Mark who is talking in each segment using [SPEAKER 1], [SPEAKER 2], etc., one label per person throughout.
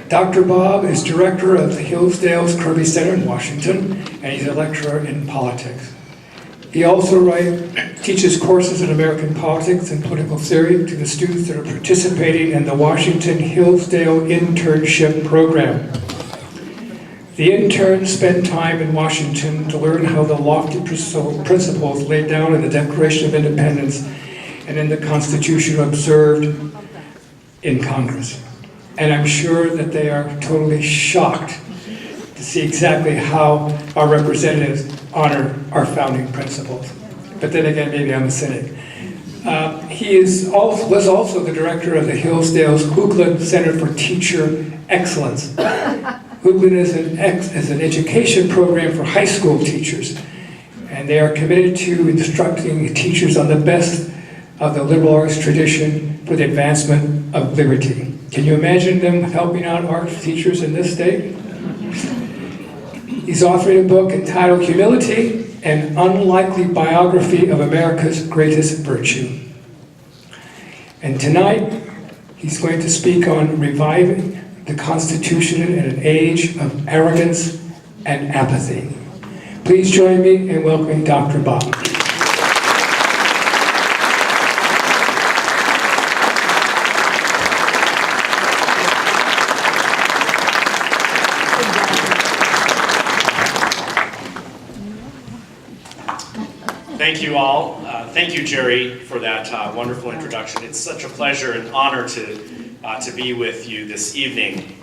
[SPEAKER 1] Dr. Bobb is director of the Hillsdale's Kirby Center in Washington, and he's a lecturer in politics. He also teaches courses in American politics and political theory to the students that are participating in the Washington Hillsdale Internship Program. The interns spend time in Washington to learn how the lofty principles laid down in the Declaration of Independence and in the Constitution are observed in Congress. And I'm sure that they are totally shocked to see exactly how our representatives honor our founding principles. But then again, maybe I'm a cynic. He was also the director of the Hillsdale's Hoogland Center for Teacher Excellence. Hoogland is an education program for high school teachers, and they are committed to instructing teachers on the best of the liberal arts tradition for the advancement of liberty. Can you imagine them helping out arts teachers in this state? He's authoring a book entitled Humility, an Unlikely Biography of America's Greatest Virtue. And tonight, he's going to speak on reviving the Constitution in an age of arrogance and apathy. Please join me in welcoming Dr. Bobb.
[SPEAKER 2] Thank you all. Thank you, Jerry, for that wonderful introduction. It's such a pleasure and honor to be with you this evening.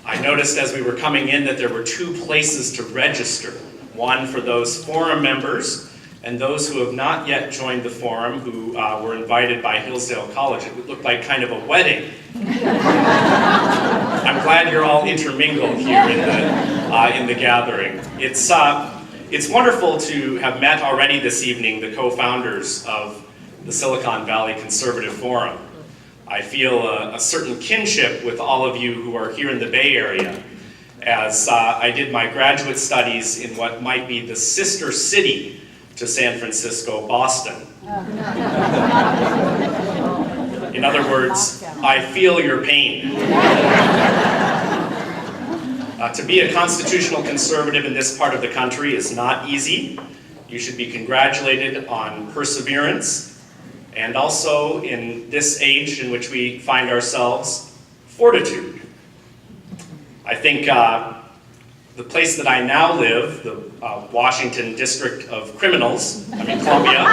[SPEAKER 2] I noticed as we were coming in that there were two places to register. One for those forum members and those who have not yet joined the forum who were invited by Hillsdale College. It would look like kind of a wedding. I'm glad you're all intermingled here in the gathering. It's wonderful to have met already this evening the co-founders of the Silicon Valley Conservative Forum. I feel a certain kinship with all of you who are here in the Bay Area, as I did my graduate studies in what might be the sister city to San Francisco, Boston. In other words, I feel your pain. To be a constitutional conservative in this part of the country is not easy. You should be congratulated on perseverance, and also in this age in which we find ourselves, fortitude. I think the place that I now live, the Washington District of Criminals, Columbia,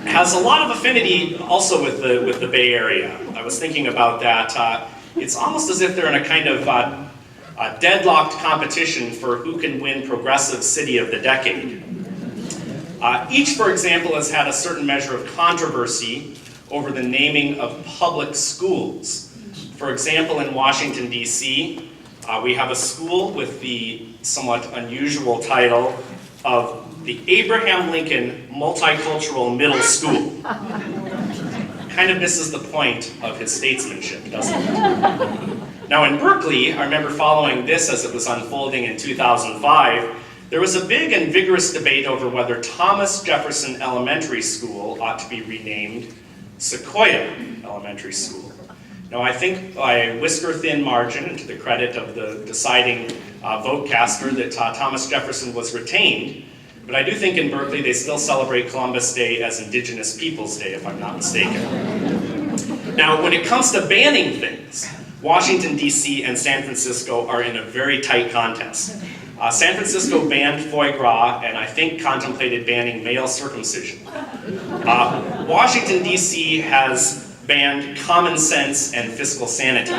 [SPEAKER 2] has a lot of affinity also with the Bay Area. I was thinking about that. It's almost as if they're in a kind of a deadlocked competition for who can win Progressive City of the Decade. Each, for example, has had a certain measure of controversy over the naming of public schools. For example, in Washington, D.C., we have a school with the somewhat unusual title of the Abraham Lincoln Multicultural Middle School. Kind of misses the point of his statesmanship, doesn't it? Now in Berkeley, I remember following this as it was unfolding in 2005, there was a big and vigorous debate over whether Thomas Jefferson Elementary School ought to be renamed Sequoia Elementary School. Now I think by a whisker-thin margin, and to the credit of the deciding vote caster, that Thomas Jefferson was retained. But I do think in Berkeley they still celebrate Columbus Day as Indigenous Peoples Day, if I'm not mistaken. Now, when it comes to banning things, Washington, D.C. and San Francisco are in a very tight contest. San Francisco banned foie gras and I think contemplated banning male circumcision. Washington, D.C. has banned common sense and fiscal sanity.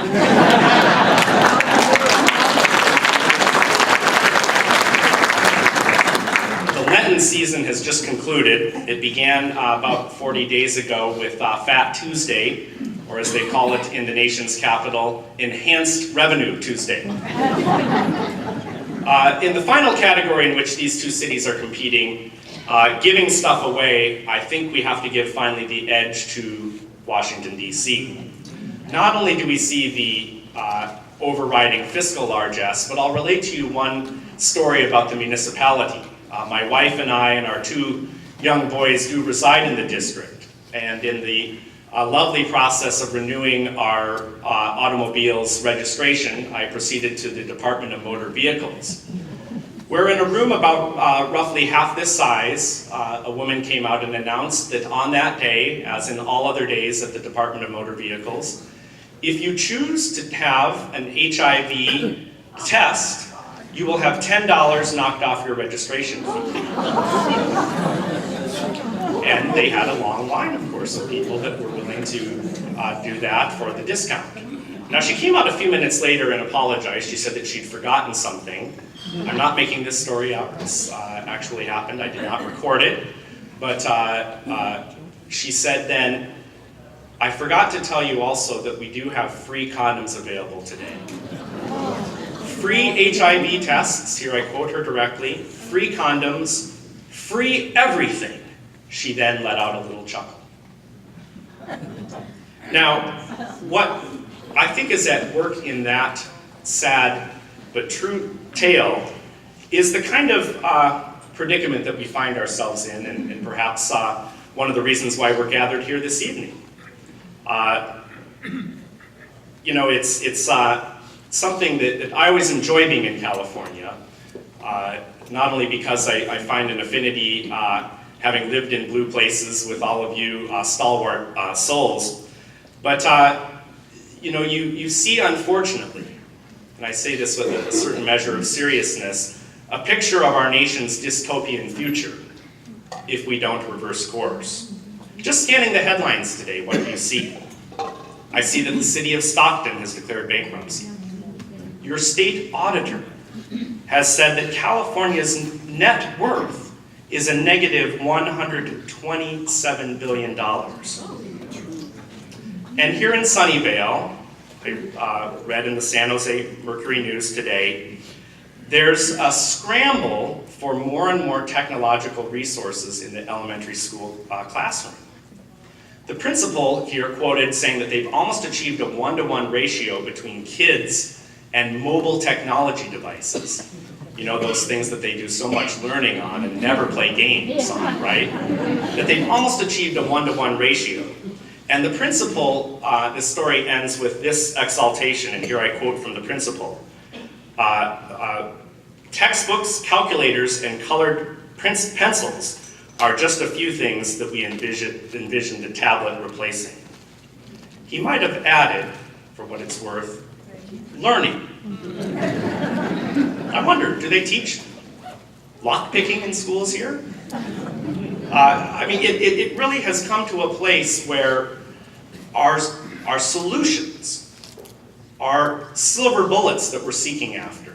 [SPEAKER 2] Lenten season has just concluded. It began about 40 days ago with Fat Tuesday, or as they call it in the nation's capital, Enhanced Revenue Tuesday. In the final category in which these two cities are competing, giving stuff away, I think we have to give finally the edge to Washington, D.C. Not only do we see the overriding fiscal largesse, but I'll relate to you one story about the municipality. My wife and I and our two young boys do reside in the district, and in the lovely process of renewing our automobile's registration, I proceeded to the Department of Motor Vehicles, where in a room about roughly half this size, a woman came out and announced that on that day, as in all other days at the Department of Motor Vehicles, if you choose to have an HIV test, you will have $10 knocked off your registration fee. And they had a long line, of course, of people that were willing to do that for the discount. Now, she came out a few minutes later and apologized. She said that she'd forgotten something. I'm not making this story up. This actually happened. I did not record it. But she said then, I forgot to tell you also that we do have free condoms available today. Free HIV tests, here I quote her directly, free condoms, free everything. She then let out a little chuckle. Now, what I think is at work in that sad but true tale is the kind of predicament that we find ourselves in, and perhaps one of the reasons why we're gathered here this evening. You know, it's something that I always enjoy being in California, not only because I find an affinity having lived in blue places with all of you stalwart souls, but you know, you see, unfortunately, and I say this with a certain measure of seriousness, a picture of our nation's dystopian future if we don't reverse course. Just scanning the headlines today, what do you see? I see that the city of Stockton has declared bankruptcy. Your state auditor has said that California's net worth is a negative $127 billion. And here in Sunnyvale, I read in the San Jose Mercury News today, there's a scramble for more and more technological resources in the elementary school classroom. The principal here quoted saying that they've almost achieved a 1-to-1 ratio between kids and mobile technology devices. You know, those things that they do so much learning on and never play games on, right? That they've almost achieved a 1-to-1 ratio. And the principal, this story ends with this exaltation, and here I quote from the principal. Textbooks, calculators, and colored pencils are just a few things that we envisioned the tablet replacing. He might have added, for what it's worth, learning. I wonder, do they teach lockpicking in schools here? I mean, it really has come to a place where our solutions, our silver bullets that we're seeking after,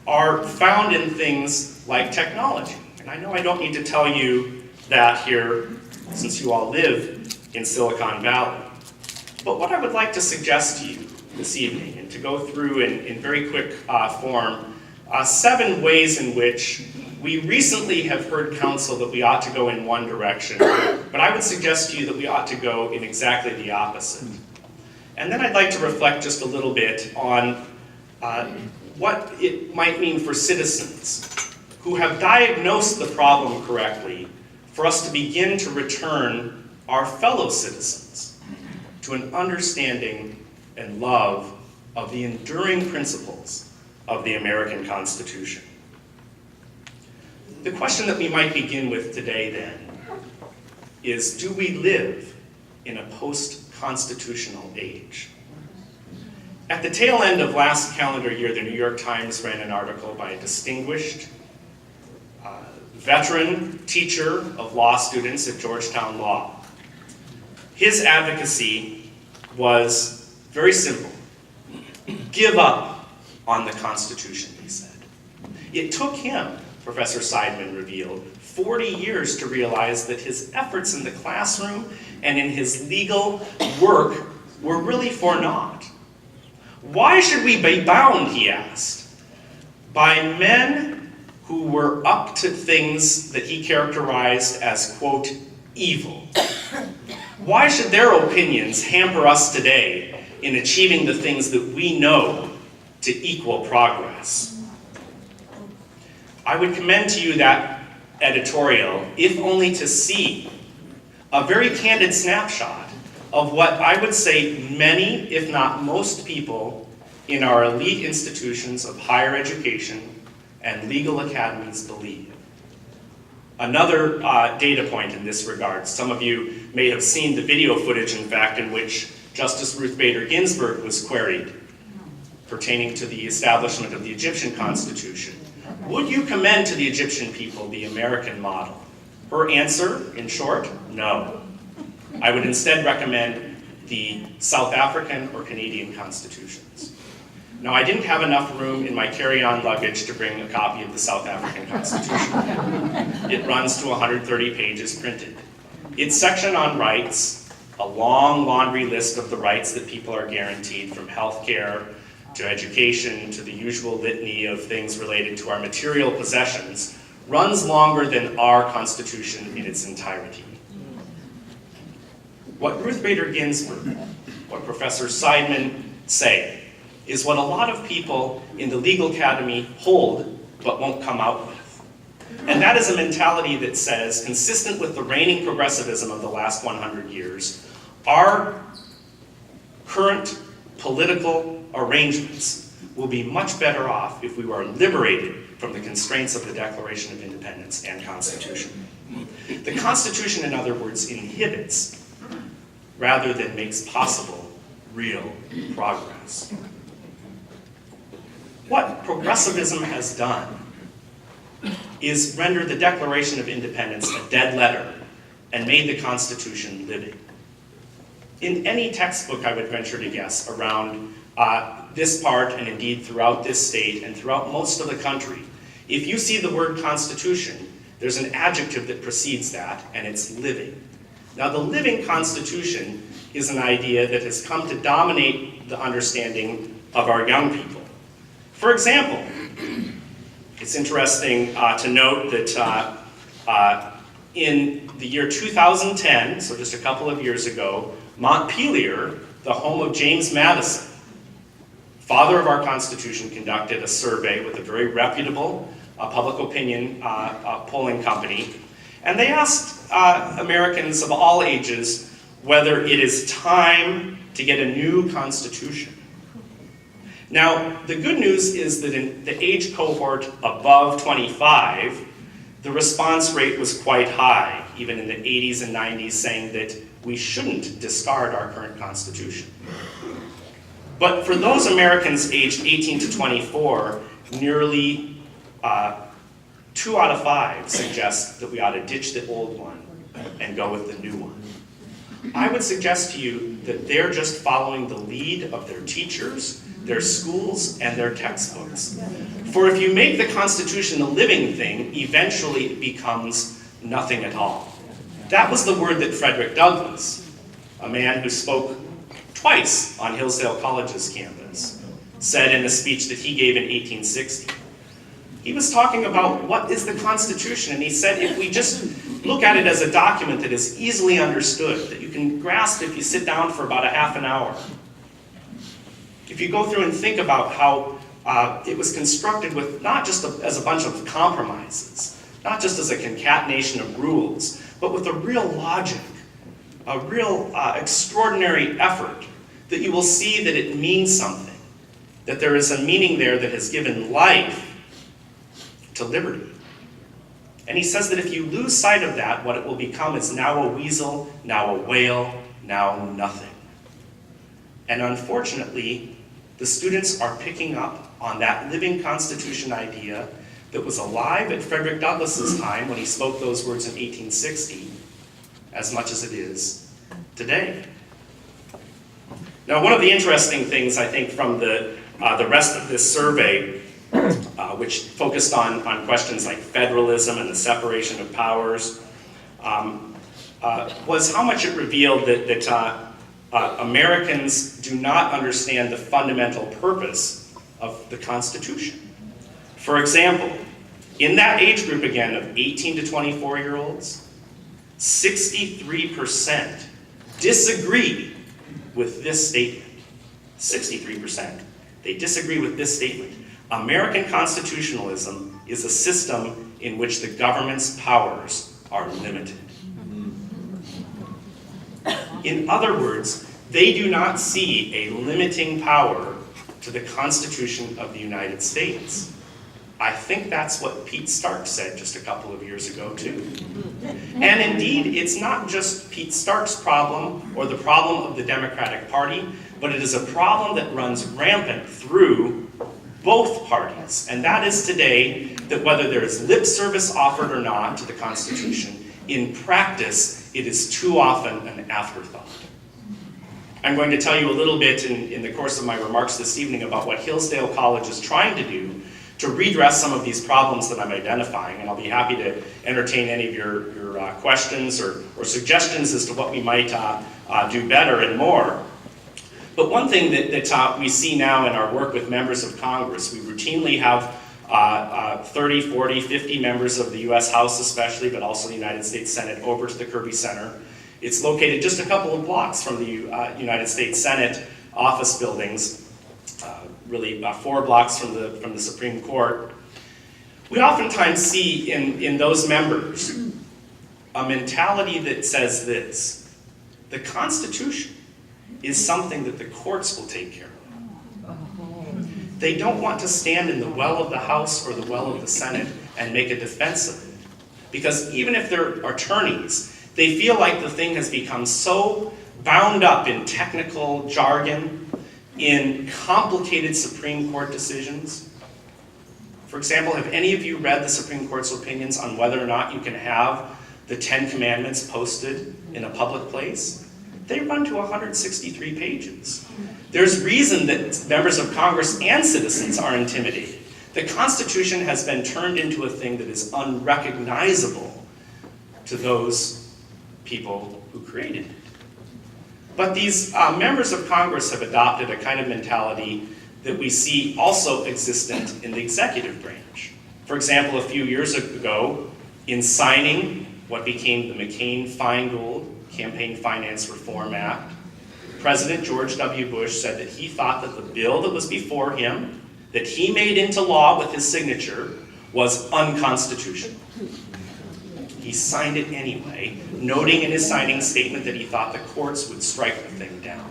[SPEAKER 2] are found in things like technology. And I know I don't need to tell you that here, since you all live in Silicon Valley. But what I would like to suggest to you this evening, and to go through in very quick form, 7 ways in which we recently have heard counsel that we ought to go in one direction, but I would suggest to you that we ought to go in exactly the opposite. And then I'd like to reflect just a little bit on what it might mean for citizens who have diagnosed the problem correctly for us to begin to return our fellow citizens to an understanding and love of the enduring principles of the American Constitution. The question that we might begin with today, then, is, do we live in a post-constitutional age? At the tail end of last calendar year, the New York Times ran an article by a distinguished veteran teacher of law students at Georgetown Law. His advocacy was very simple. Give up on the Constitution, he said. It took him, Professor Seidman revealed, 40 years to realize that his efforts in the classroom and in his legal work were really for naught. Why should we be bound, he asked, by men who were up to things that he characterized as, quote, evil? Why should their opinions hamper us today in achieving the things that we know to equal progress? I would commend to you that editorial, if only to see a very candid snapshot of what I would say many, if not most people in our elite institutions of higher education and legal academies believe. Another data point in this regard, some of you may have seen the video footage, in fact, in which Justice Ruth Bader Ginsburg was queried pertaining to the establishment of the Egyptian Constitution. Would you commend to the Egyptian people the American model? Her answer, in short, no. I would instead recommend the South African or Canadian constitutions. Now, I didn't have enough room in my carry-on luggage to bring a copy of the South African Constitution. It runs to 130 pages printed. Its section on rights, a long laundry list of the rights that people are guaranteed, from health care to education to the usual litany of things related to our material possessions, runs longer than our Constitution in its entirety. What Ruth Bader Ginsburg, what Professor Seidman say, is what a lot of people in the legal academy hold but won't come out with. And that is a mentality that says, consistent with the reigning progressivism of the last 100 years, our current political arrangements will be much better off if we were liberated from the constraints of the Declaration of Independence and Constitution. The Constitution, in other words, inhibits rather than makes possible real progress. What progressivism has done is render the Declaration of Independence a dead letter and made the Constitution living. In any textbook, I would venture to guess, around this part, and indeed throughout this state and throughout most of the country, if you see the word Constitution, there's an adjective that precedes that, and it's living. Now, the living Constitution is an idea that has come to dominate the understanding of our young people. For example, it's interesting to note that in the year 2010, so just a couple of years ago, Montpelier, the home of James Madison, father of our Constitution, conducted a survey with a very reputable public opinion polling company, and they asked Americans of all ages whether it is time to get a new Constitution. Now, the good news is that in the age cohort above 25, the response rate was quite high, even in the 80s and 90s, saying that we shouldn't discard our current Constitution. But for those Americans aged 18 to 24, nearly 2 out of 5 suggest that we ought to ditch the old one and go with the new one. I would suggest to you that they're just following the lead of their teachers, their schools, and their textbooks. For if you make the Constitution a living thing, eventually it becomes nothing at all. That was the word that Frederick Douglass, a man who spoke twice on Hillsdale College's campus, said in a speech that he gave in 1860. He was talking about what is the Constitution, and he said if we just look at it as a document that is easily understood, that you can grasp if you sit down for about a half an hour, if you go through and think about how it was constructed with not just as a bunch of compromises, not just as a concatenation of rules, but with a real logic, a real extraordinary effort, that you will see that it means something, that there is a meaning there that has given life to liberty. And he says that if you lose sight of that, what it will become is now a weasel, now a whale, now nothing. And unfortunately, the students are picking up on that living Constitution idea that was alive at Frederick Douglass's time when he spoke those words in 1860, as much as it is today. Now, one of the interesting things, I think, from the rest of this survey, which focused on questions like federalism and the separation of powers, was how much it revealed that Americans do not understand the fundamental purpose of the Constitution. For example, in that age group, again, of 18 to 24-year-olds, 63% disagree with this statement. 63%. They disagree with this statement. American constitutionalism is a system in which the government's powers are limited. In other words, they do not see a limiting power to the Constitution of the United States. I think that's what Pete Stark said just a couple of years ago, too. And indeed, it's not just Pete Stark's problem or the problem of the Democratic Party, but it is a problem that runs rampant through both parties. And that is today that whether there is lip service offered or not to the Constitution, in practice, it is too often an afterthought. I'm going to tell you a little bit in the course of my remarks this evening about what Hillsdale College is trying to do to redress some of these problems that I'm identifying, and I'll be happy to entertain any of your questions or suggestions as to what we might do better and more. But one thing that we see now in our work with members of Congress, we routinely have 30, 40, 50 members of the U.S. House especially, but also the United States Senate over to the Kirby Center. It's located just a couple of blocks from the United States Senate office buildings. Really 4 blocks from the Supreme Court. We oftentimes see in those members a mentality that says this: the Constitution is something that the courts will take care of. They don't want to stand in the well of the House or the well of the Senate and make a defense of it. Because even if they're attorneys, they feel like the thing has become so bound up in technical jargon, in complicated Supreme Court decisions. For example, have any of you read the Supreme Court's opinions on whether or not you can have the 10 Commandments posted in a public place? They run to 163 pages. There's reason that members of Congress and citizens are intimidated. The Constitution has been turned into a thing that is unrecognizable to those people who created it. But these members of Congress have adopted a kind of mentality that we see also existent in the executive branch. For example, a few years ago, in signing what became the McCain-Feingold Campaign Finance Reform Act, President George W. Bush said that he thought that the bill that was before him, that he made into law with his signature, was unconstitutional. He signed it anyway, noting in his signing statement that he thought the courts would strike the thing down.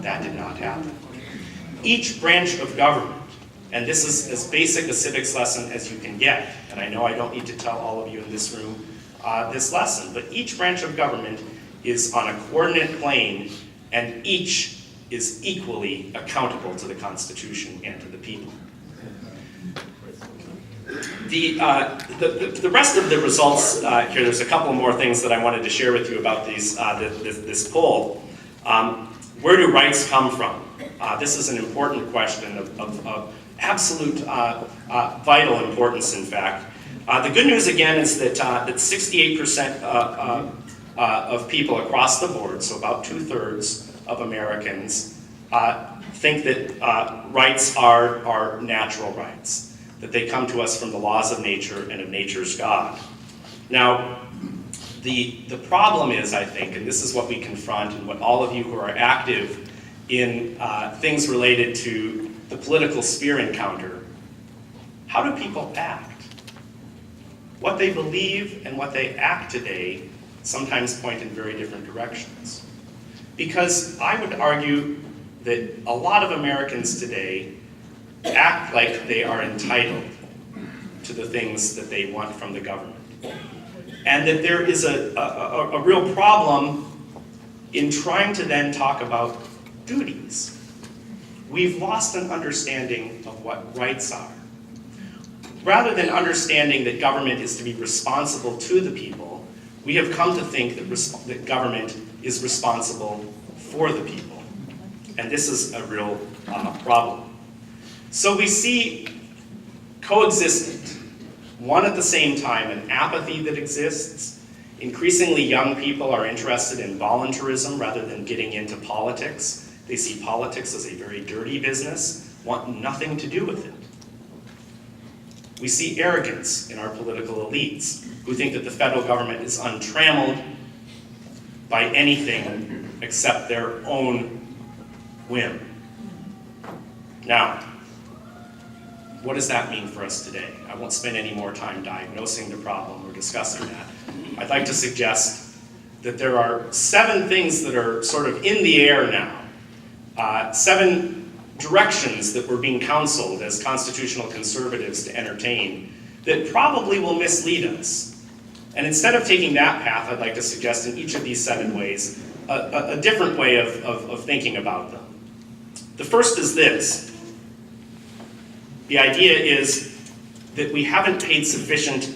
[SPEAKER 2] That did not happen. Each branch of government, and this is as basic a civics lesson as you can get, and I know I don't need to tell all of you in this room this lesson, but each branch of government is on a coordinate plane, and each is equally accountable to the Constitution and to the people. The rest of the results here, there's a couple more things that I wanted to share with you about this poll. Where do rights come from? This is an important question of absolute vital importance, in fact. The good news, again, is that 68% of people across the board, so about 2/3 of Americans, think that rights are natural rights, that they come to us from the laws of nature and of nature's God. Now, the problem is, I think, and this is what we confront, and what all of you who are active in things related to the political sphere encounter, how do people act? What they believe and what they act today sometimes point in very different directions. Because I would argue that a lot of Americans today act like they are entitled to the things that they want from the government. And that there is a real problem in trying to then talk about duties. We've lost an understanding of what rights are. Rather than understanding that government is to be responsible to the people, we have come to think that government is responsible for the people. And this is a real problem. So we see coexistent, one at the same time, an apathy that exists. Increasingly young people are interested in voluntarism rather than getting into politics. They see politics as a very dirty business, want nothing to do with it. We see arrogance in our political elites, who think that the federal government is untrammeled by anything except their own whim. Now, what does that mean for us today? I won't spend any more time diagnosing the problem or discussing that. I'd like to suggest that there are 7 things that are sort of in the air now, 7 directions that we're being counseled as constitutional conservatives to entertain that probably will mislead us. And instead of taking that path, I'd like to suggest in each of these 7 ways a different way of thinking about them. The first is this. The idea is that we haven't paid sufficient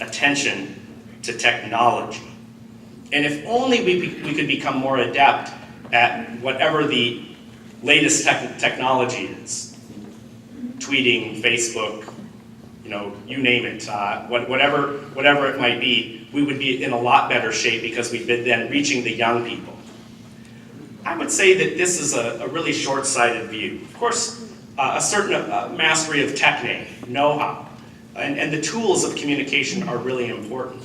[SPEAKER 2] attention to technology. And if only we could become more adept at whatever the latest technology is, tweeting, Facebook, you name it, whatever it might be, we would be in a lot better shape because we've been then reaching the young people. I would say that this is a really short-sighted view. Of course, a certain mastery of technique, know-how, and the tools of communication are really important.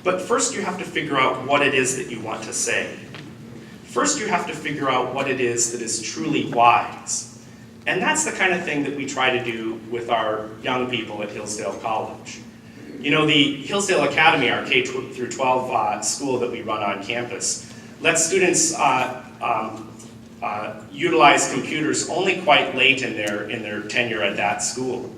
[SPEAKER 2] But first you have to figure out what it is that you want to say. First you have to figure out what it is that is truly wise. And that's the kind of thing that we try to do with our young people at Hillsdale College. The Hillsdale Academy, our K through 12 school that we run on campus, lets students utilize computers only quite late in their tenure at that school.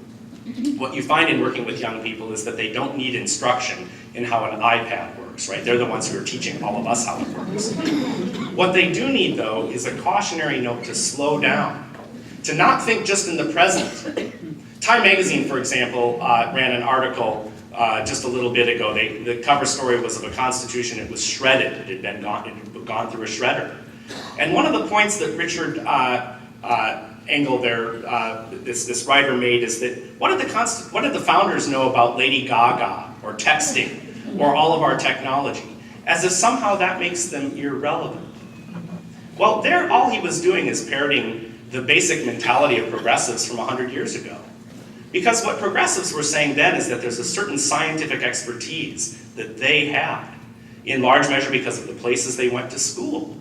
[SPEAKER 2] What you find in working with young people is that they don't need instruction in how an iPad works, right? They're the ones who are teaching all of us how it works. What they do need, though, is a cautionary note to slow down, to not think just in the present. Time magazine, for example, ran an article just a little bit ago. The cover story was of a constitution. It was shredded. It had gone through a shredder. And one of the points that Richard Engel there, this writer made is that what did the founders know about Lady Gaga or texting or all of our technology? As if somehow that makes them irrelevant. Well, there all he was doing is parroting the basic mentality of progressives from 100 years ago. Because what progressives were saying then is that there's a certain scientific expertise that they had, in large measure because of the places they went to school.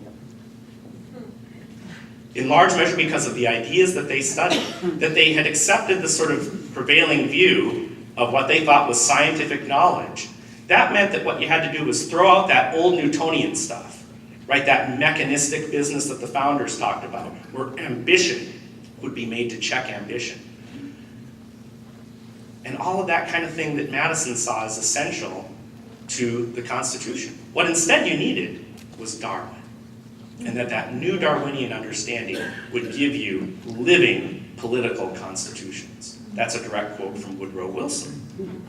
[SPEAKER 2] In large measure because of the ideas that they studied, that they had accepted the sort of prevailing view of what they thought was scientific knowledge. That meant that what you had to do was throw out that old Newtonian stuff, right? That mechanistic business that the founders talked about, where ambition would be made to check ambition. And all of that kind of thing that Madison saw as essential to the Constitution. What instead you needed was Darwin. And that new Darwinian understanding would give you living political constitutions. That's a direct quote from Woodrow Wilson.